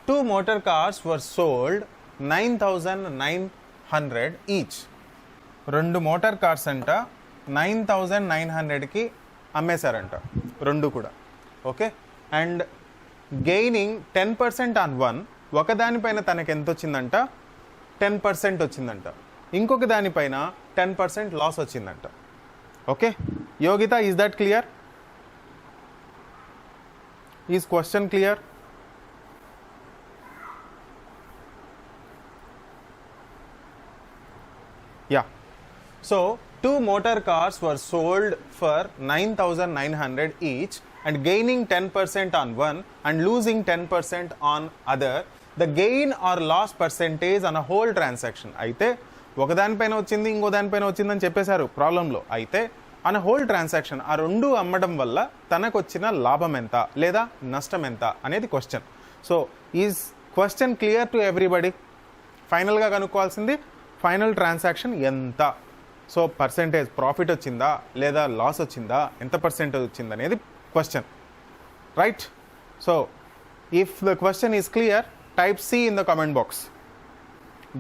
2 motor cars were sold 9,900 each. 2 motor cars అంట 9,900కి అమ్మేశారంట, 2 కూడా. Okay, and gaining 10% on one, ఒకదానిపైన తనకి ఎంత వచ్చిందంట, 10% వచ్చిందంట. ఇంకొక దానిపైన 10% లాస్ వచ్చిందంట. Okay Yogita, is that clear? Is question clear? Yeah. So 2 motor cars were sold for 9,900 each and gaining 10% on one and losing 10% on other. The gain or loss percentage on a whole transaction. అయితే ఒకదానిపైన వచ్చింది ఇంకో దానిపైన వచ్చిందని చెప్పేశారు ప్రాబ్లంలో. అయితే on whole transaction ఆ 2 అమ్మడం వల్ల తనకు వచ్చిన లాభం ఎంత లేదా నష్టం ఎంత అనేది question. So is question clear to everybody? ఫైనల్గా కనుక్కోవాల్సింది ఫైనల్ ట్రాన్సాక్షన్ ఎంత. సో పర్సెంటేజ్ ప్రాఫిట్ వచ్చిందా లేదా లాస్ వచ్చిందా, ఎంత పర్సెంటేజ్ వచ్చింది అనేది question, right? So if the question is clear, type C in the comment box.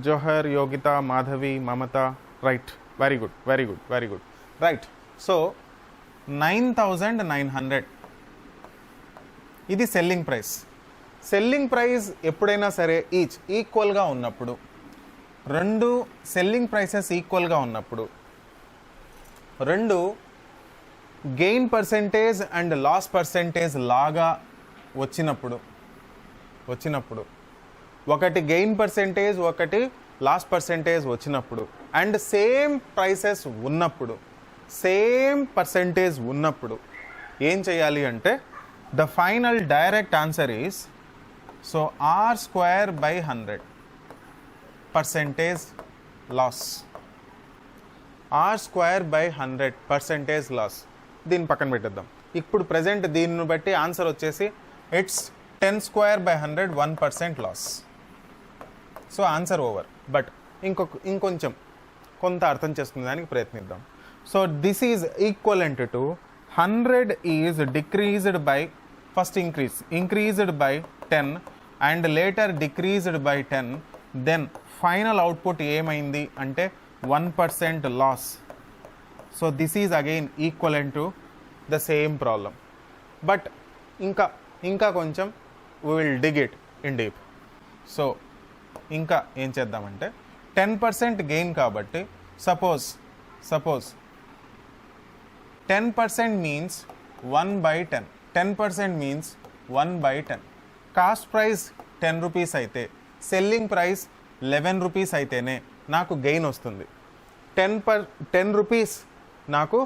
Johar, Yogita, Madhavi, Mamata, right, very good, very good, very good, right. So 9,900 ఇది సెల్లింగ్ ప్రైస్. సెల్లింగ్ ప్రైస్ ఎప్పుడైనా సరే each ఈక్వల్గా ఉన్నప్పుడు, 2 సెల్లింగ్ ప్రైసెస్ ఈక్వల్గా ఉన్నప్పుడు, 2 gain percentage and loss percentage లాగా వచ్చినప్పుడు, ఒకటి గెయిన్ పర్సెంటేజ్ ఒకటి లాస్ పర్సెంటేజ్ వచ్చినప్పుడు, అండ్ సేమ్ ప్రైసెస్ ఉన్నప్పుడు, సేమ్ పర్సెంటేజ్ ఉన్నప్పుడు ఏం చేయాలి అంటే the final direct answer is so R²/100 percentage loss. R²/100 percentage loss. దీన్ని పక్కన పెట్టేద్దాం. ఇప్పుడు ప్రజెంట్ దీన్ని బట్టి ఆన్సర్ వచ్చేసి it's 10²/100 1% loss. So answer over. But ఇంకొంచెం కొంత అర్థం చేసుకునే దానికి ప్రయత్నిద్దాం. So this is equivalent to 100 is decreased by first increased by 10 and later decreased by 10. Then final output ఏమైంది అంటే 1% loss. So this is again equivalent to the same problem. But ఇంకా కొంచెం we will dig it in deep. So ఇంకా ఏం చేద్దామంటే 10% gain కాబట్టి suppose 10% means 1/10. 10% means 1/10. Cost price 10 rupees అయితే selling price 11 rupees అయితేనే నాకు గెయిన్ వస్తుంది. 10 రూపీస్ నాకు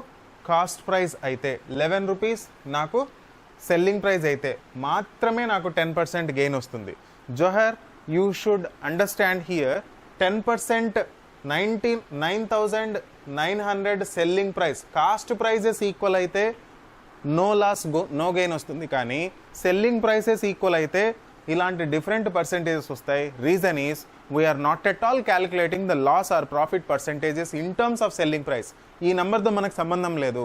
కాస్ట్ ప్రైస్ అయితే, 11 రూపీస్ నాకు సెల్లింగ్ ప్రైస్ అయితే మాత్రమే నాకు 10% గెయిన్ వస్తుంది. Johar, you should understand here 10% 9,900 selling price, cost prices equal అయితే నో లాస్ నో గెయిన్ వస్తుంది. కానీ సెల్లింగ్ ప్రైసెస్ ఈక్వల్ అయితే ఇలాంటి డిఫరెంట్ పర్సెంటేజెస్ వస్తాయి. Reason is we are not at all calculating the loss or profit percentages in terms of selling price. ఈ నెంబర్తో మనకు సంబంధం లేదు.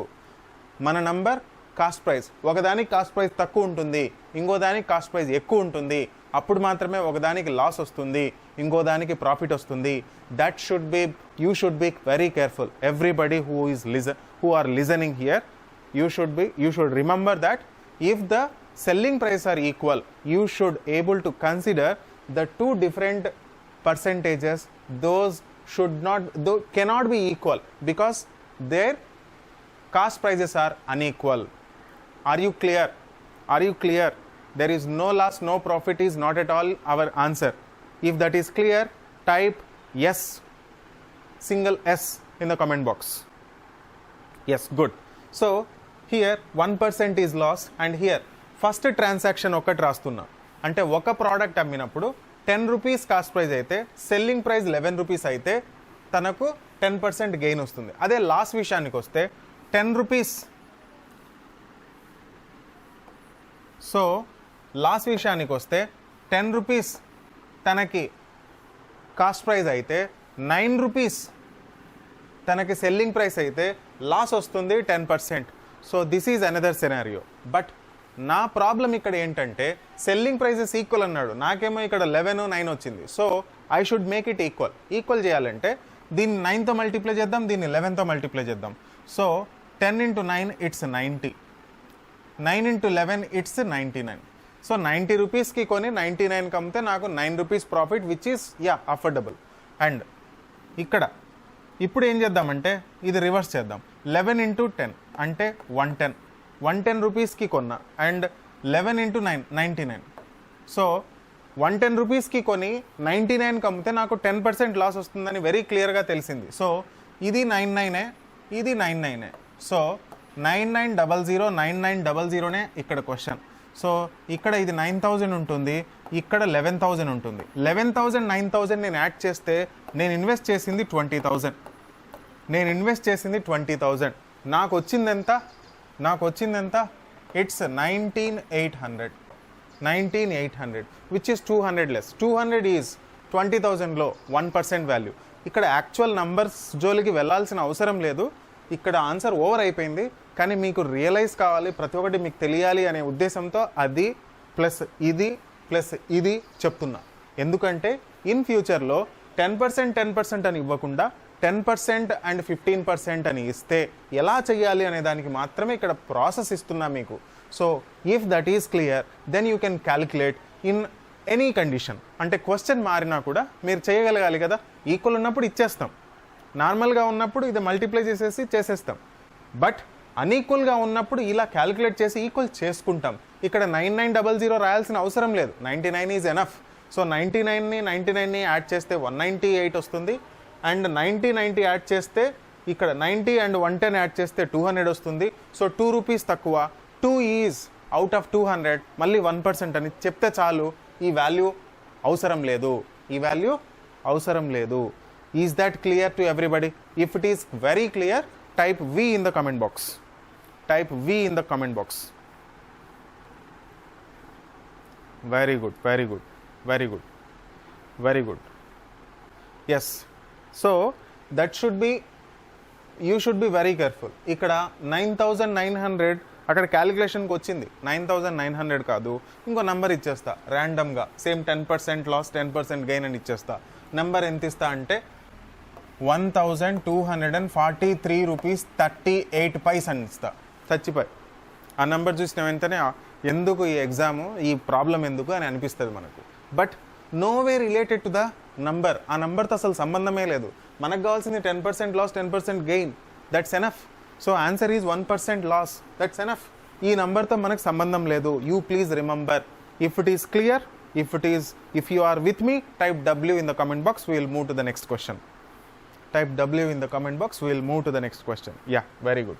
మన నంబర్ కాస్ట్ ప్రైస్. ఒకదానికి కాస్ట్ ప్రైస్ తక్కువ ఉంటుంది, ఇంకో దానికి కాస్ట్ ప్రైస్ ఎక్కువ ఉంటుంది. అప్పుడు మాత్రమే ఒకదానికి లాస్ వస్తుంది, ఇంకో దానికి ప్రాఫిట్ వస్తుంది. That should be, you should be very careful. Everybody who are listening here, you should remember that if the selling price are equal, you should able to consider the 2 different percentages. Those cannot be equal because their cost prices are unequal. Are you clear? There is no loss, no profit is not at all our answer. If that is clear, type yes, single S in the comment box. Yes, good. So here 1% is loss, and here first transaction ఒకటి రాస్తున్నా. అంటే ఒక product అమ్మినప్పుడు 10 rupees cost price అయితే selling price 11 rupees అయితే తనకు 10% gain వస్తుంది. అదే లాస్ విషయానికి వస్తే 10 రూపీస్. సో లాస్ విషయానికి వస్తే 10 రూపీస్ తనకి కాస్ట్ ప్రైస్ అయితే 9 రూపీస్ తనకి సెల్లింగ్ ప్రైస్ అయితే లాస్ వస్తుంది 10%. So this is another scenario. But నా ప్రాబ్లం ఇక్కడ ఏంటంటే సెల్లింగ్ ప్రైసెస్ ఈక్వల్ అన్నాడు, నాకేమో ఇక్కడ 11 9 వచ్చింది. So I should make it equal చేయాలంటే దీన్ని 9తో మల్టిప్లై చేద్దాం, దీన్ని 11తో మల్టిప్లై చేద్దాం. So 10 into 9 it's 90, 9 into 11 it's 99. So 90 రూపీస్కి కొని 99కి అమ్మితే నాకు 9 rupees profit, which is affordable. And ఇక్కడ ఇప్పుడు ఏం చేద్దామంటే ఇది రివర్స్ చేద్దాం. 11 into 10 అంటే 110 రూపీస్కి కొన్నా, అండ్ 11 into 9 99. సో 110 రూపీస్కి కొని 99కి అమ్మితే నాకు 10% లాస్ వస్తుందని వెరీ క్లియర్గా తెలిసింది. సో ఇది 99, ఇది 99. సో 9900 ఇక్కడ క్వశ్చన్. సో ఇక్కడ ఇది 9000 ఉంటుంది, ఇక్కడ 11000 ఉంటుంది. 11000 9000 నేను యాడ్ చేస్తే నేను ఇన్వెస్ట్ చేసింది 20000. నాకు వచ్చింది ఎంత? It's 19800 which is 200 less. 200 is 20000లో 1% వాల్యూ. ఇక్కడ యాక్చువల్ నంబర్స్ జోలికి వెళ్ళాల్సిన అవసరం లేదు, ఇక్కడ ఆన్సర్ ఓవర్ అయిపోయింది. కానీ మీకు రియలైజ్ కావాలి, ప్రతి ఒక్కటి మీకు తెలియాలి అనే ఉద్దేశంతో అది ప్లస్ ఇది చెప్తున్నా. ఎందుకంటే ఇన్ ఫ్యూచర్లో 10% అని ఇవ్వకుండా 10% అండ్ 15% అని ఇస్తే ఎలా చేయాలి అనే దానికి మాత్రమే ఇక్కడ ప్రాసెస్ ఇస్తున్నా మీకు. So if that is clear then you can calculate in any condition. అంటే క్వశ్చన్ మారినా కూడా మీరు చేయగలగాలి కదా. ఈక్వల్ ఉన్నప్పుడు ఇచ్చేస్తాం, నార్మల్గా ఉన్నప్పుడు ఇది మల్టిప్లై చేసేస్తాం. బట్ అన్ఈక్వల్గా ఉన్నప్పుడు ఇలా క్యాలిక్యులేట్ చేసి ఈక్వల్ చేసుకుంటాం. ఇక్కడ 9900 రాయాల్సిన అవసరం లేదు, 99 ఈజ్ ఎనఫ్. సో 99ని యాడ్ చేస్తే 198 వస్తుంది, అండ్ 90 యాడ్ చేస్తే ఇక్కడ 90 and 110 యాడ్ చేస్తే 200 వస్తుంది. సో 2 రూపీస్ తక్కువ, 2 ఈజ్ అవుట్ ఆఫ్ 200, మళ్ళీ 1% అని చెప్తే చాలు. ఈ వాల్యూ అవసరం లేదు. Is that clear to everybody? If it is very clear, type V in the comment box. Very good. Yes. So that should be, you should be very careful. ఇక్కడ 9900 అక్కడ క్యాలిక్యులేషన్కి వచ్చింది, 9900 కాదు, ఇంకో నెంబర్ ఇచ్చేస్తా ర్యాండమ్గా. సేమ్ 10% లాస్ 10% గెయిన్ అని ఇచ్చేస్తా. Number ఎంత ఇస్తా అంటే 1243 రూపీస్ 38 అని ఇస్తా. చచ్చిపోయి ఆ నెంబర్ చూసిన వెంటనే ఎందుకు ఈ ఎగ్జాము, ఈ ప్రాబ్లం ఎందుకు అని అనిపిస్తుంది మనకు. But no way related to the number. ఆ నెంబర్తో అసలు సంబంధమే లేదు. మనకు కావాల్సింది 10% loss 10% gain, that's enough. So answer is 1% loss, that's enough. ఈ నెంబర్తో మనకు సంబంధం లేదు. You please remember. If it is clear, if you are with me, type W in the comment box. We will move to the next question. Type W in the comment box. We will move to the next question. Yeah, very good.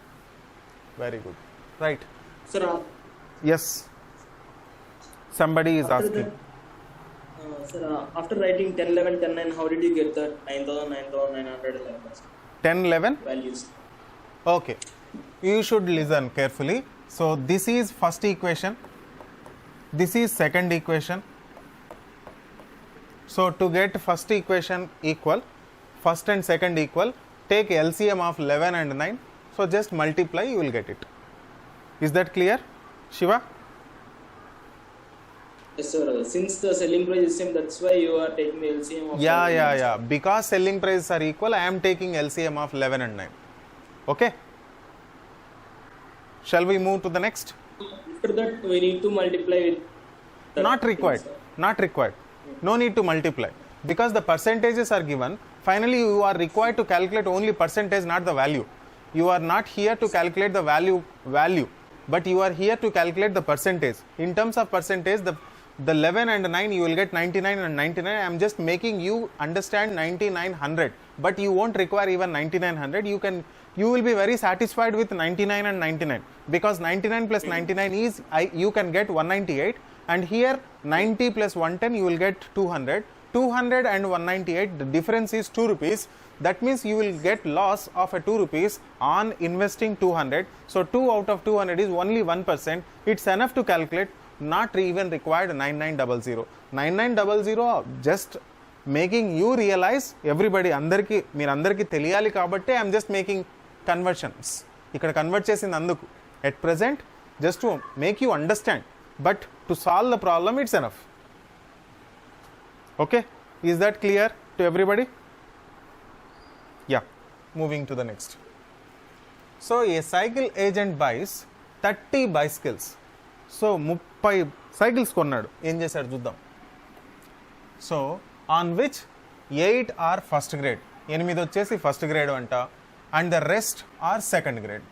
Right. Sir, Yes. Somebody is asking. Sir, after writing 10, 11, 10, 9, how did you get that 9,900 10, 11? values? Okay. You should listen carefully. So this is first equation. This is second equation. So to get first equation equal, first and second equal, take LCM of 11 and 9. So just multiply, you will get it. Is that clear, Shiva? Yes, sir. Since the selling price is same, that's why you are taking the LCM of Yeah. Because selling prices are equal, I am taking LCM of 11 and 9. Okay? Shall we move to the next? After that, we need to multiply with the Not required. No need to multiply. Because the percentages are given, finally you are required to calculate only percentage, not the value. You are not here to calculate the value, but you are here to calculate the percentage. In terms of percentage, the 11 and 9 you will get 99 and 99. I am just making you understand 9900, but you won't require even 9900. You will be very satisfied with 99 and 99, because 99 plus 99 is you can get 198, and here 90 plus 110 you will get 200. 200 and 198, the difference is 2 rupees. That means you will get loss of a 2 rupees on investing 200. So 2 out of 200 is only 1%. It's enough to calculate, not even required 9900. 9900 just making you realize, everybody మీరందరికీ తెలియాలి కాబట్టి I'm just making conversions. ఇక్కడ convert చేసింది అందుకు. At present just to make you understand, but to solve the problem it's enough. Okay, is that clear to everybody? Yeah, moving to the next. So a cycle agent buys 30 bicycles. So 30 cycles కొన్నాడు. ఏం చేశాడు చూద్దాం. So on which 8 are first grade, 8 వచ్చేసి first grade అంట, and the rest are second grade.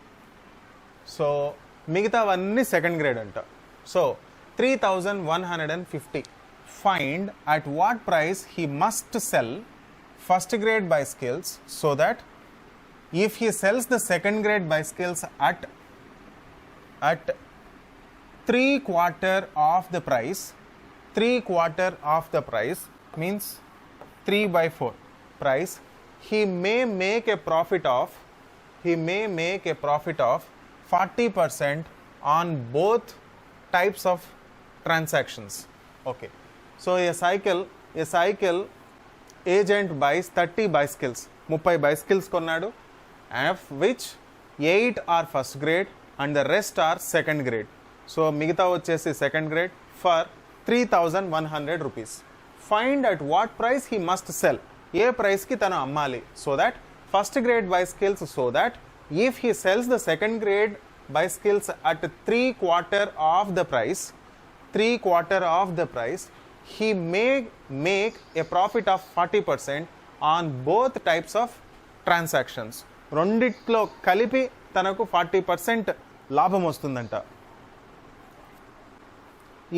So మిగతావన్నీ second grade అంట. So 3150. Find at what price he must sell first grade bicycles so that if he sells the second grade bicycles at 3/4 of the price, 3/4 of the price means 3/4 price, he may make a profit of 40% on both types of transactions. Okay, so a cycle agent buys 30 bicycles, 30 bicycles కొన్నాడు, of which 8 are first grade and the rest are second grade. So మిగతా వచ్చేసి second grade for 3100 rupees. Find at what price he must sell, A price కి తను అమ్మాలి, so that first grade bicycles, so that if he sells the second grade bicycles at 3/4 of the price, he may make a profit of 40% on both types of transactions. రెండిట్లో కలిపి తనకు 40% లాభం వస్తుందంట.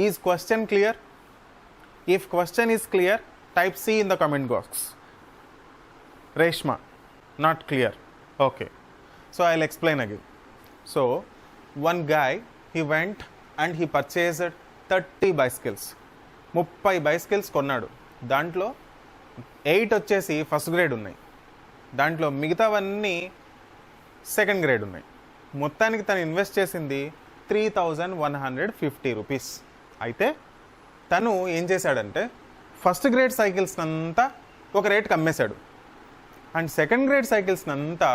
Is question clear? If question is clear, type C in the comment box. Reshma, not clear. Okay, so I'll explain again. So one guy, he went and he purchased 30 bicycles. 30 bicycles కొన్నాడు. దాంట్లో 8 వచ్చేసి first grade ఉన్నాయి, దాంట్లో మిగతావన్నీ second grade ఉన్నాయి. మొత్తానికి తను invest చేసింది 3150 రూపీస్. అయితే తను ఏం చేశాడంటే ఫస్ట్ గ్రేడ్ సైకిల్స్ అంతా ఒక రేట్కి అమ్మేశాడు, అండ్ సెకండ్ గ్రేడ్ సైకిల్స్ అంతా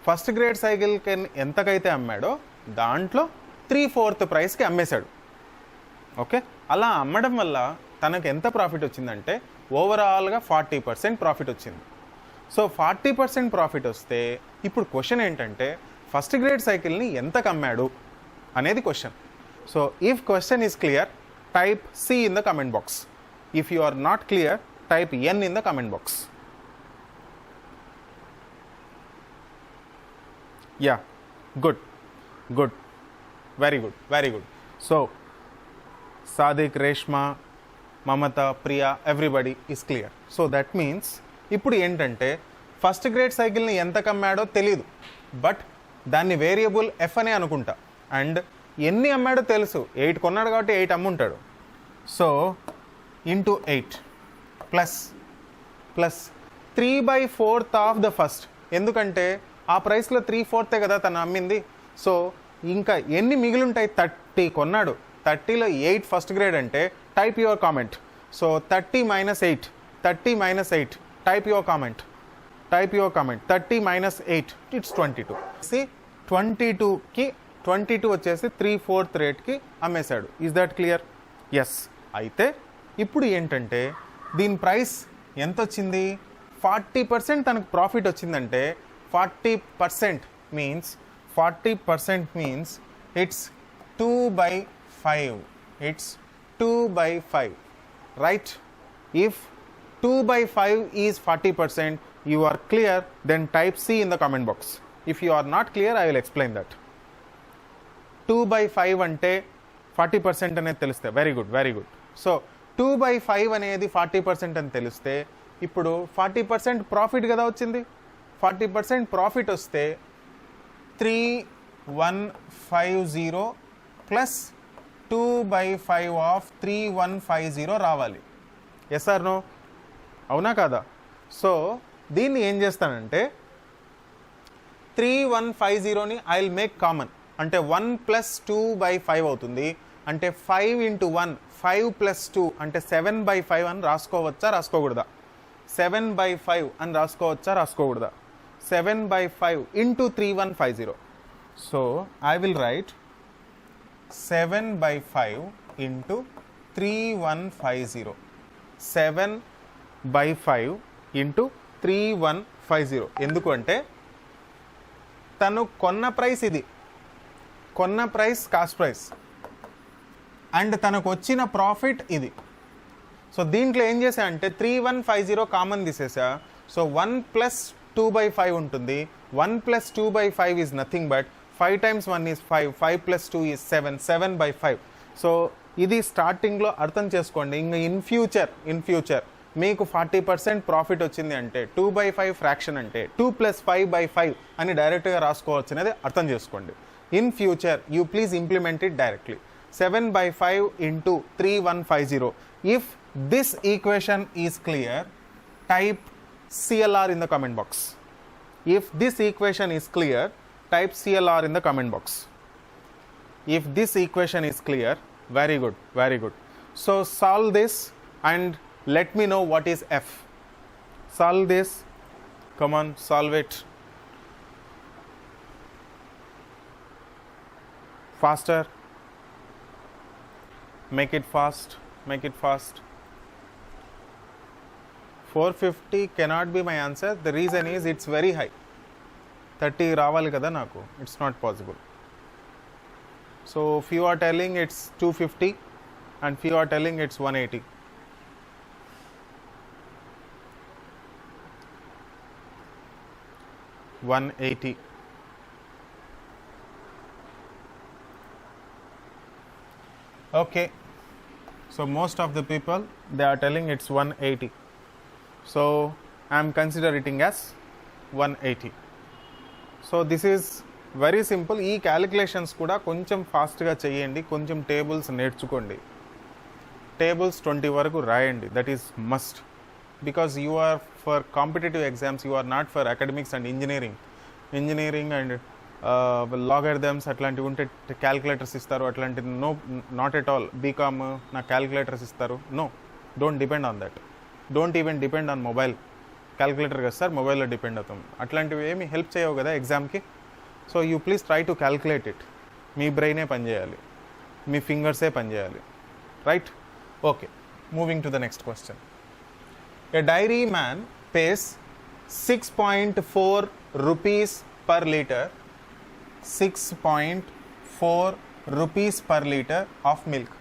ఫస్ట్ గ్రేడ్ సైకిల్కి ఎంతకైతే అమ్మాడో దాంట్లో 3/4 ప్రైస్కి అమ్మేశాడు. ఓకే, అలా అమ్మడం వల్ల తనకు ఎంత ప్రాఫిట్ వచ్చిందంటే ఓవరాల్గా 40% ప్రాఫిట్ వచ్చింది. సో 40% ప్రాఫిట్ వస్తే ఇప్పుడు క్వశ్చన్ ఏంటంటే ఫస్ట్ గ్రేడ్ సైకిల్ని ఎంతకు అమ్మాడు అనేది question. So if question is clear, type C in the comment box. If you are not clear, type N in the comment box. Yeah, good, very good. So Sadiq, Reshma, Mamata, Priya, everybody is clear. So that means ఇప్పుడు ఏంటంటే first grade సైకిల్ని ఎంత అమ్మాడో తెలీదు, but దాన్ని variable F అనే అనుకుంటా, and ఎన్ని అమ్మాడో తెలుసు, 8 కొన్నాడు కాబట్టి 8 అమ్ముంటాడు. So into 8 plus 3/4 of the first, ఎందుకంటే ఆ ప్రైస్లో 3/4 కదా తను అమ్మింది. సో ఇంకా ఎన్ని మిగిలింటాయి, 30 కొన్నాడు, 30లో 8 ఫస్ట్ గ్రేడ్ అంటే type your comment. So 30 - 8 type your comment. 30 - 8 it's 22. 22కి 22 వచ్చేసి 3/4 రేట్కి అమ్మేశాడు. Is that clear? ఎస్. అయితే ఇప్పుడు ఏంటంటే దీని ప్రైస్ ఎంత వచ్చింది, 40% తనకు ప్రాఫిట్ వచ్చిందంటే 40% means it's 2/5. It's 2/5, right? If 2/5 is 40%, you are clear, then type C in the comment box. If you are not clear, I will explain that. 2/5 అంటే 40% అనేది తెలిస్తే వెరీ గుడ్. సో 2/5 అనేది 40% అని తెలిస్తే ఇప్పుడు 40% ప్రాఫిట్ కదా వచ్చింది. 40% ప్రాఫిట్ వస్తే 3150 ప్లస్ 2/5 ఆఫ్ 3150 రావాలి. Yes or no? అవునా కాదా? సో దీన్ని ఏం చేస్తానంటే 3150ని ఐ విల్ మేక్ కామన్, అంటే 1 + 2/5 అవుతుంది. అంటే 5 × 1 5 + 2 అంటే 7/5 అని రాసుకోవచ్చా రాసుకోకూడదా? 7/5 అని రాసుకోవచ్చా రాసుకోకూడదా? 7/5 × 3150. So I will write 7/5 into 3150. 7/5 into 3150. ఎందుకు అంటే తను కొన్న ప్రైస్ ఇది, కొన్న ప్రైస్ కాస్ట్ ప్రైస్, అండ్ తనకు వచ్చిన ప్రాఫిట్ ఇది. సో దీంట్లో ఏం చేసా అంటే 3150 కామన్ తీసేసా. సో 1 + 2/5 ఉంటుంది. 1 + 2/5 is nothing but 5 × 1 is 5, 5 + 2 is 7, 7/5. So ఇది స్టార్టింగ్లో అర్థం చేసుకోండి. ఇంకా ఇన్ ఫ్యూచర్ మీకు 40% ప్రాఫిట్ వచ్చింది అంటే 2/5 ఫ్రాక్షన్ అంటే 2 + 5/5 అని డైరెక్ట్గా రాసుకోవచ్చు అనేది అర్థం చేసుకోండి. In future you please implement it directly. 7/5 into 3150. If this equation is clear, type CLR in the comment box. If this equation is clear, type CLR in the comment box. If this equation is clear, very good, very good. So solve this and let me know what is F. Solve this. Come on, solve it. Faster. Make it fast. 450 cannot be my answer. The reason is it's very high. 30 రావాలి కదా నాకు. It's not possible. So few are telling it's 250 and few are telling it's 180. Okay, so most of the people they are telling it's 180, so I am considering as 180. So this is very simple. ఈ calculations కూడా కొంచెం ఫాస్ట్గా చేయండి, కొంచెం tables నేర్చుకోండి. Tables 20 వరకు రాయండి. That is must, because you are for competitive exams, you are not for academics and engineering and logarithms అట్లాంటివి ఉంటే క్యాలిక్యులేటర్స్ ఇస్తారు, అట్లాంటివి నాట్ ఎట్ ఆల్. బీకామ్ నాకు క్యాలిక్యులేటర్స్ ఇస్తారు, no, don't depend on that. Don't even depend on mobile. Calculator కదా sir, మొబైల్లో depend అవుతాం, అట్లాంటివి ఏమి హెల్ప్ చేయవు కదా ఎగ్జామ్కి. So you please try to calculate it. మీ బ్రెయినే పనిచేయాలి, మీ ఫింగర్సే పనిచేయాలి, right? Okay, moving to the next question. A dairy man pays 6.4 rupees per liter, 6.4 rupees per liter of milk.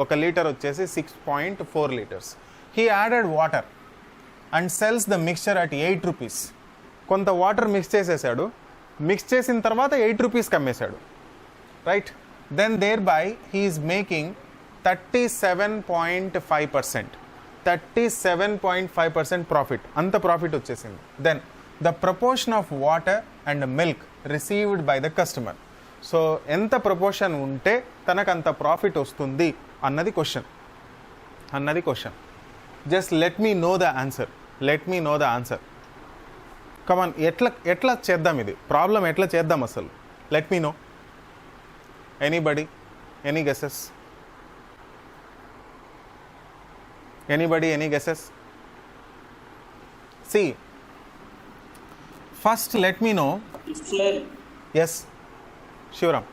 ఒక లీటర్ వచ్చేసి 6.4 liters. He added water and sells the mixture at 8 rupees. కొంత water mix చేసేసాడు, mix చేసిన తర్వాత 8 రూపీస్కి అమ్మేశాడు, right? Then there by he is making 37.5%. 37.5% profit, అంత profit వచ్చేసింది. Then the proportion of water and milk received by the customer. So ఎంత proportion ఉంటే తనకు అంత ప్రాఫిట్ వస్తుంది అన్నది question. Just let me know the answer. Come on, ఎట్లా చేద్దాం ఇది ప్రాబ్లం, ఎట్లా చేద్దాం అసలు? Let me know. Anybody, any guesses? Any guesses? See, first let me know. Sir, Yes, Shivaram.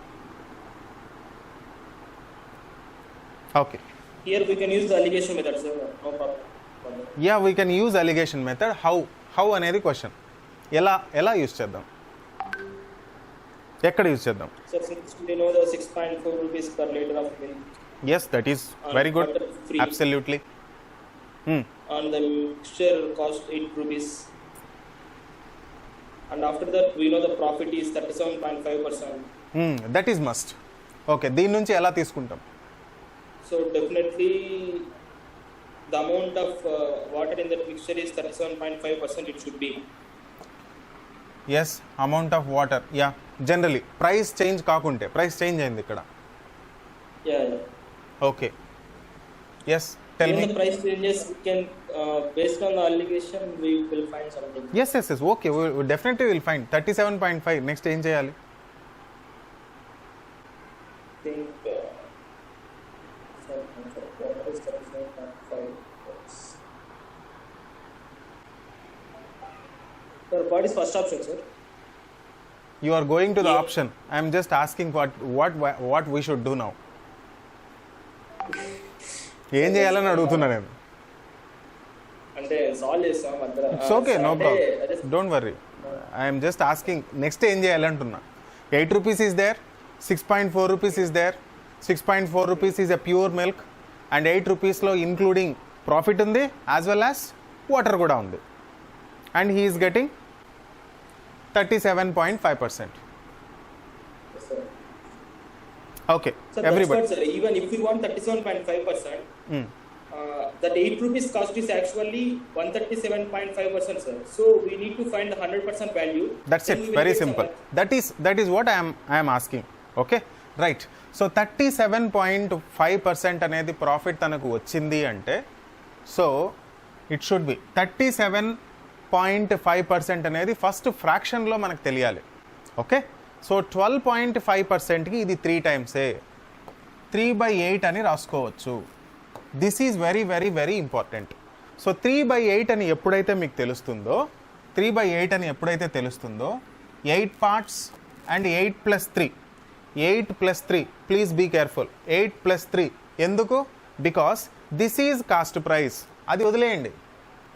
Okay. here we can use the allegation method, sir. No problem. Yeah, we can use allegation method. How అనేది question. ఎలా use చేద్దాం, ఎక్కడ use చేద్దాం? Sir, since we know the 6.4 rupees per liter of milk. Yes, that is very good. Absolutely. And the mixture cost 8 rupees. And after that, we know the profit is 37.5%. That is must. Okay, దీని నుంచి ఎలా తీసుకుంటాం? So definitely, the amount of water in that mixture is 37.5%. It should be. Yes, amount of water. Yeah, generally price change కాకుంటే, price change అయింది ఇక్కడ. Yeah. Okay. Yes, tell me. When the price changes, we can based on the allegation, we will find something. Yes. Okay, we definitely will find 37.5. Next ఏం చేయాలి? Think water is 37.5. Sir, what is first option, sir? You are going to the Yeah. option. I am just asking what we should do now. ఏం చేయాలని అడుగుతున్నా నేను. అంటే solve చేస్తాం అందరం. It's okay, no problem, don't worry. I'm just asking next ఏం చేయాలి అంటున్నా. 8 rupees is there, 6.4 rupees is there, 6.4 rupees is a pure milk, and 8 rupeesలో ఇంక్లూడింగ్ ప్రాఫిట్ ఉంది యాజ్ వెల్ యాజ్ వాటర్ కూడా ఉంది, and he is getting 37.5%. Okay So everybody. that's what, sir. Even if we want 37.5%, that 8 rupees cost is actually 137.5%, sir. So we need to find the 100% value. That's Then it, we will very get simple. some- That is what I am asking. Okay, right. So 37.5% అనేది profit తనకు వచ్చింది అంటే, so it should be 37.5% అనేది first ఫ్రాక్షన్లో మనకు తెలియాలి. Okay, so 12.5%కి ఇది 3 టైమ్సే, 3/8 అని రాసుకోవచ్చు. This is very very very important. So 3/8 అని ఎప్పుడైతే మీకు తెలుస్తుందో, 3/8 అని ఎప్పుడైతే తెలుస్తుందో, 8 parts and 8 + 3, 8 + 3, please be careful. 8 + 3 ఎందుకు? Because this is cost price. అది వదిలేయండి.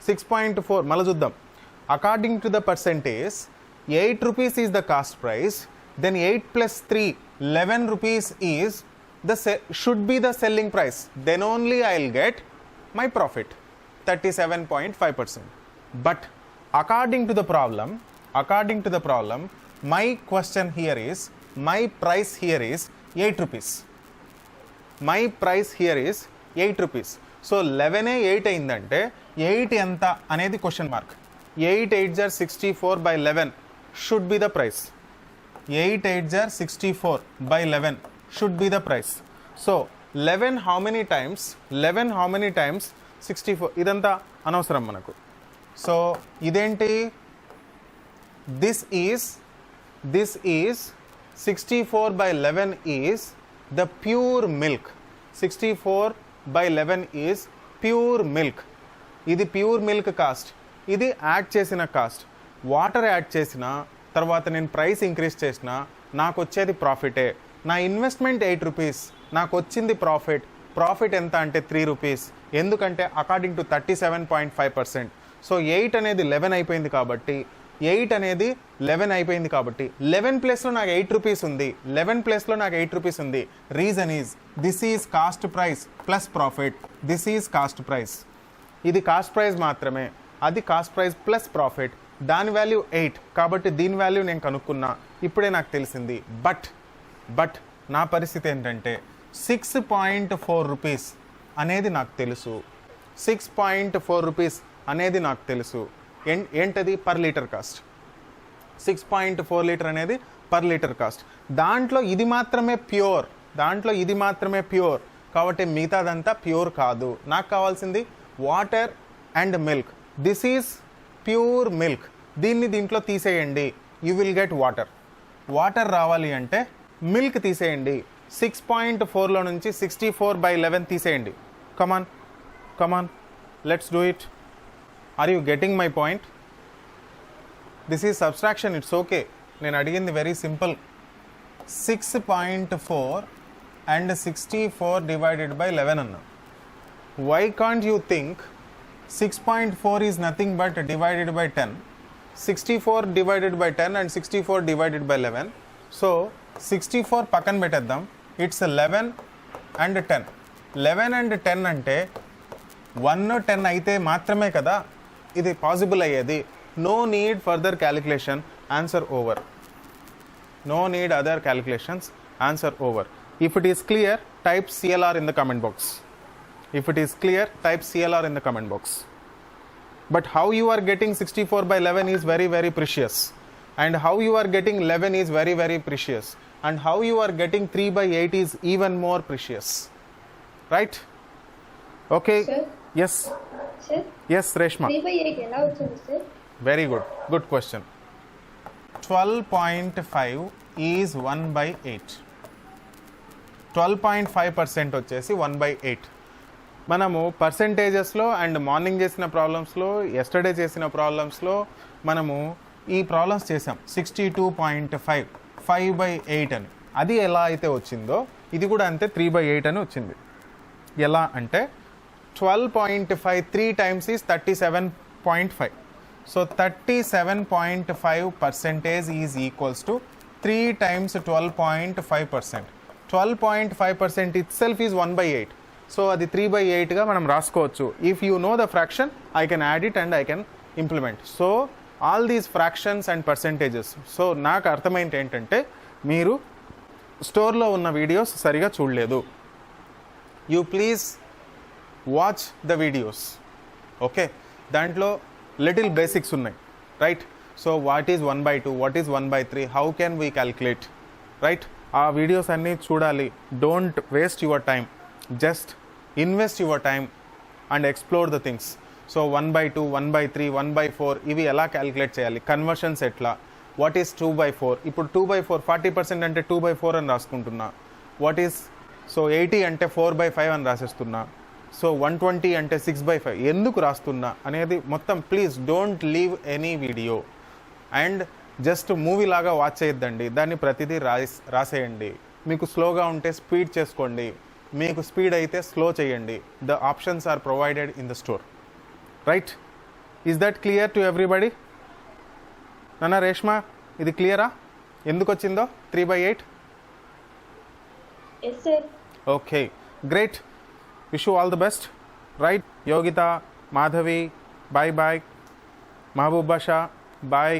6.4 మళ్ళీ చూద్దాం. According to the percentage 8 rupees is the cost price, then 8 + 3, 11 rupees is should be the selling price. Then only I'll get my profit, 37.5%. But according to the problem, my question here is, my price here is 8 rupees. My price here is 8 rupees. So 11 8 అయిందంటే 8 ఎంత అనేది question mark. 8 8s are 64/11 should be the price. 8 8s are 64/11 should be the price. So 11 how many times? 11 how many times 64? ఇదంతా అనవసరం మనకు. So ఇదేంటి? This is 64/11 is the pure milk. 64/11 is pure milk. ఇది pure milk cost. ఇది add చేసిన cost. Water add చేసిన తర్వాత నేను ప్రైస్ ఇంక్రీజ్ చేసిన నాకు వచ్చేది ప్రాఫిటే. నా ఇన్వెస్ట్మెంట్ 8 rupees, నాకు వచ్చింది ప్రాఫిట్ ఎంత అంటే 3 rupees. ఎందుకంటే అకార్డింగ్ టు 37.5%. సో 8 అనేది 11 అయిపోయింది కాబట్టి 8 అనేది 11 అయిపోయింది కాబట్టి 11 ప్లేస్లో నాకు 8 rupees ఉంది. 11 ప్లేస్లో నాకు 8 rupees ఉంది. Reason is this is cost price plus profit. This is cost price. ఇది కాస్ట్ ప్రైస్ మాత్రమే, అది కాస్ట్ ప్రైస్ ప్లస్ ప్రాఫిట్. దాని వాల్యూ 8 కాబట్టి దీని వాల్యూ నేను కనుక్కున్నా, ఇప్పుడే నాకు తెలిసింది. బట్ నా పరిస్థితి ఏంటంటే 6.4 rupees అనేది నాకు తెలుసు. 6.4 rupees అనేది నాకు తెలుసు. ఏంటది? Per litre cost. 6.4 లీటర్ అనేది పర్ లీటర్ కాస్ట్. దాంట్లో ఇది మాత్రమే ప్యూర్ కాబట్టి మిగతాదంతా ప్యూర్ కాదు. నాకు కావాల్సింది water and milk. This is pure milk. దీంట్లో తీసేయండి, యూ విల్ గెట్ వాటర్ రావాలి అంటే మిల్క్ తీసేయండి. 6.4లో నుంచి 64/11 తీసేయండి. Come on let's do it. Are you getting my point? This is subtraction, it's okay. నేను అడిగింది వెరీ సింపుల్. 6.4 అండ్ 64/11 అన్నా. Why can't you think 6.4 is nothing but divided by 10, 64 divided by 10 and 64 divided by 11. So 64 పక్కన పెట్టేద్దాం. It's 11 and 10. 11 and 10 అంటే 1 10 అయితే మాత్రమే కదా ఇది పాసిబుల్ అయ్యేది. No need further calculation, answer over. No need other calculations, answer over. If it is clear, type CLR in the comment box. If it is clear, type CLR in the comment box. But how you are getting 64/11 is very very precious, and how you are getting 11 is very very precious, and how you are getting 3/8 is even more precious, right? Okay. Sir? Yes. Sir? Yes, Reshma. 3/8 ఎలా వచ్చింది sir? Very good question. 12.5 is 1/8. 12.5% వచ్చేసి 1/8. మనము పర్సెంటేజెస్లో and morning చేసిన ప్రాబ్లమ్స్లో, yesterday చేసిన ప్రాబ్లమ్స్లో మనము ఈ problems చేసాం 62.5 5/8 అని. అది ఎలా అయితే వచ్చిందో ఇది కూడా అంతే 3/8 అని వచ్చింది. ఎలా అంటే 12.5 3 times is 37.5. So 37.5% is equals to 3 times 12.5%. 12.5% itself is 1/8. So అది 3/8గా మనం రాసుకోవచ్చు. If you know the fraction, I can add it and I can implement. So all these fractions and percentages. So నాకు అర్థమైంది ఏంటంటే మీరు స్టోర్లో ఉన్న వీడియోస్ సరిగా చూడలేదు. You please watch the videos. Okay, దాంట్లో లిటిల్ బేసిక్స్ ఉన్నాయి, right? So what is 1/2, what is 1/3, how can we calculate, right? ఆ వీడియోస్ అన్నీ చూడాలి. Don't waste your time, just invest your time and explore the things. So 1/2, 1/3, 1/4 ఇవి ఎలా calculate చేయాలి, conversions ఎట్లా, what is 2/4. ఇప్పుడు 2/4 40% అంటే 2/4 అని రాసుకుంటున్నా. వాట్ ఈస్ సో 80 అంటే 4/5 అని రాసేస్తున్నా. సో 120 అంటే 6/5 ఎందుకు రాస్తున్నా అనేది మొత్తం please don't leave any video and just movie లాగా వాచ్ చేయొద్దండి. దాన్ని ప్రతిదీ రాసేయండి. మీకు స్లోగా ఉంటే స్పీడ్ చేసుకోండి, మీకు స్పీడ్ అయితే స్లో చేయండి. The options are provided in the store, right? Is that clear to everybody? నాన్న రేష్మా, ఇది క్లియరా ఎందుకు వచ్చిందో 3/8? Yes sir. Okay, great. Wish you all the best, right? Yogita, Madhavi, bye bye. Mahboob Basha, bye.